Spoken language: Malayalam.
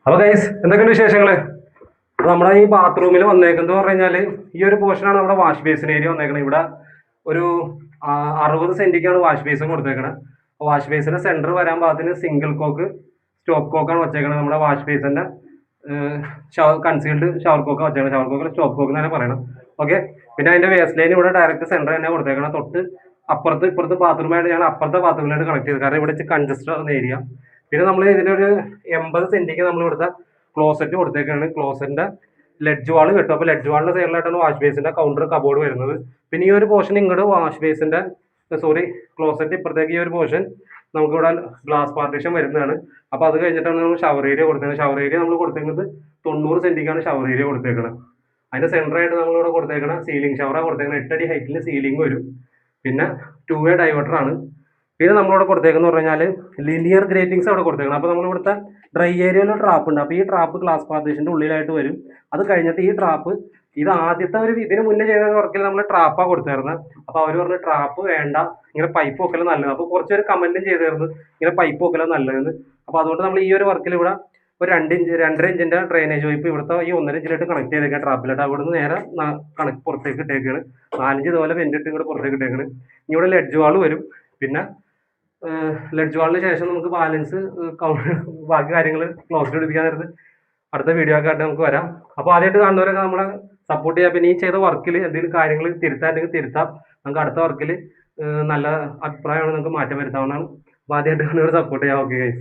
അപ്പൊ ഗൈസ് എന്തൊക്കെയുണ്ട് വിശേഷങ്ങള്? നമ്മുടെ ഈ ബാത്റൂമിൽ വന്നേക്കുന്നത് പറഞ്ഞാല് ഈ ഒരു പോർഷനാണ് നമ്മുടെ വാഷ് ബേസിൻ ഏരിയ വന്നേക്കുന്നത്. ഇവിടെ ഒരു 60 സെന്റിക്കാണ് വാഷ് ബേസിൻ കൊടുത്തേക്കണത്. വാഷ് ബേസിന്റെ സെന്റർ വരാൻ പാകത്തിന് സിംഗിൾ കോക്ക് സ്റ്റോപ്പ് കോക്കാണ് വെച്ചേക്കണത്. നമ്മുടെ വാഷ് ബേസിന്റെ കൺസീൽഡ് ഷവർ കോക്ക് വെച്ചേക്കണം. ഷവർ കോക്കിൽ സ്റ്റോപ്പ് കോക്ക് തന്നെ പറയണം. ഓക്കെ. പിന്നെ അതിന്റെ വേസ്റ്റ് ലൈൻ ഇവിടെ ഡയറക്റ്റ് സെന്റർ തന്നെ കൊടുത്തേക്കണം. തൊട്ട് അപ്പുറത്ത് ഇപ്പുറത്ത് ബാത്റൂമായിട്ട് ഞാൻ അപ്പുറത്തെ ബാത്റൂമിലായിട്ട് കണക്ട് ചെയ്തത്, കാരണം ഇവിടെ കൺജസ്റ്റഡ് ആവുന്ന ഏരിയ. പിന്നെ നമ്മൾ ഇതിന്റെ ഒരു 80 സെന്റിക്ക് നമ്മൾ ഇവിടുത്തെ ക്ലോസറ്റ് കൊടുത്തേക്കാണ്. ക്ലോസറ്റിന്റെ ലെഡ്ജ് വാൾ കിട്ടും. അപ്പോൾ ലെഡ്ജ് വാളിന്റെ സൈഡിലായിട്ടാണ് വാഷ് ബേസിന്റെ കൗണ്ടർ കബോർഡ് വരുന്നത്. പിന്നെ ഈ ഒരു പോർഷൻ ഇങ്ങോട്ട് വാഷ് ബേസിന്റെ ക്ലോസറ്റ് ഇപ്പുറത്തേക്ക് ഈ ഒരു പോർഷൻ നമുക്കിവിടെ ഗ്ലാസ് പാർട്ടീഷൻ വരുന്നതാണ്. അപ്പോൾ അത് കഴിഞ്ഞിട്ടാണ് നമ്മൾ ഷവർ ഏരിയ കൊടുത്തേക്കുന്നത്. ഷവർ ഏരിയ നമ്മൾ കൊടുത്തേക്കുന്നത് 90 സെന്റിക്കാണ് ഷവർ ഏരിയ കൊടുത്തേക്കുന്നത്. അതിന്റെ സെന്ററായിട്ട് നമ്മളിവിടെ കൊടുത്തേക്കണം സീലിംഗ് ഷവറാണ് കൊടുത്തേക്കുന്നത്. 8 അടി ഹൈറ്റിൽ സീലിംഗ് വരും. പിന്നെ 2 വേ ഡൈവേർട്ടർ ആണ്. പിന്നെ നമ്മളിവിടെ കൊടുത്തേക്കെന്ന് പറഞ്ഞാൽ ലിനിയർ ഗ്രേറ്റിംഗ്സ് അവിടെ കൊടുത്തേക്കണം. അപ്പോൾ നമ്മളിവിടുത്തെ ഡ്രൈ ഏരിയയിൽ ട്രാപ്പ് ഉണ്ട്. അപ്പോൾ ഈ ട്രാപ്പ് ഗ്ലാസ് പാർട്ടീഷൻ്റെ ഉള്ളിലായിട്ട് വരും. അത് കഴിഞ്ഞിട്ട് ഈ ട്രാപ്പ് ഇത് ആദ്യത്തെ ഒരു ഇതിന് മുന്നേ ചെയ്ത വർക്കിൽ നമ്മൾ ട്രാപ്പാണ് കൊടുത്തായിരുന്നത്. അപ്പോൾ അവർ പറഞ്ഞു ട്രാപ്പ് വേണ്ട, ഇങ്ങനെ പൈപ്പ് വെക്കൽ നല്ലത്. അപ്പോൾ കുറച്ചൊരു കമന്റും ചെയ്തായിരുന്നു ഇങ്ങനെ പൈപ്പ് വെക്കൽ നല്ലതെന്ന്. അപ്പോൾ അതുകൊണ്ട് നമ്മൾ ഈ ഒരു വർക്കിൽ ഇവിടെ ഒരു 2 ഇഞ്ച് 2.5 ഇഞ്ചിന്റെ ഡ്രെയിനേജ് പൈപ്പ് ഇവിടുത്തെ ഈ 1.5 ഇഞ്ചിലായിട്ട് കണക്ട് ചെയ്തേക്കാം ട്രാപ്പിലായിട്ട്. അവിടെ നിന്ന് നേരെ പുറത്തേക്ക് ഇട്ടേക്കാണ്. 4 ഇഞ്ച് ഇതുപോലെ വെന്റിട്ട് ഇങ്ങോട്ട് പുറത്തേക്ക് ഇട്ടേക്കാണ്. ഇവിടെ ലെഡ്ജ് വാൾ വരും. പിന്നെ ലെഡ്ജ് വാളിന് ശേഷം നമുക്ക് ബാലൻസ് ബാക്കി കാര്യങ്ങൾ ക്ലോസ് പിടിപ്പിക്കാൻ നേരത്ത് അടുത്ത വീഡിയോ ഒക്കെ ആയിട്ട് നമുക്ക് വരാം. അപ്പോൾ ആദ്യമായിട്ട് കാണുന്നവരൊക്കെ നമ്മളെ സപ്പോർട്ട് ചെയ്യാം. പിന്നെ ഈ ചെയ്ത വർക്കിൽ എന്തെങ്കിലും കാര്യങ്ങൾ തിരുത്താൻ തിരുത്താം. നമുക്ക് അടുത്ത വർക്കിൽ നല്ല അഭിപ്രായമാണ്, നമുക്ക് മാറ്റം വരുത്താവുന്നതാണ്. അപ്പോൾ ആദ്യമായിട്ട് കാണുന്നവർ സപ്പോർട്ട് ചെയ്യാം. Okay guys.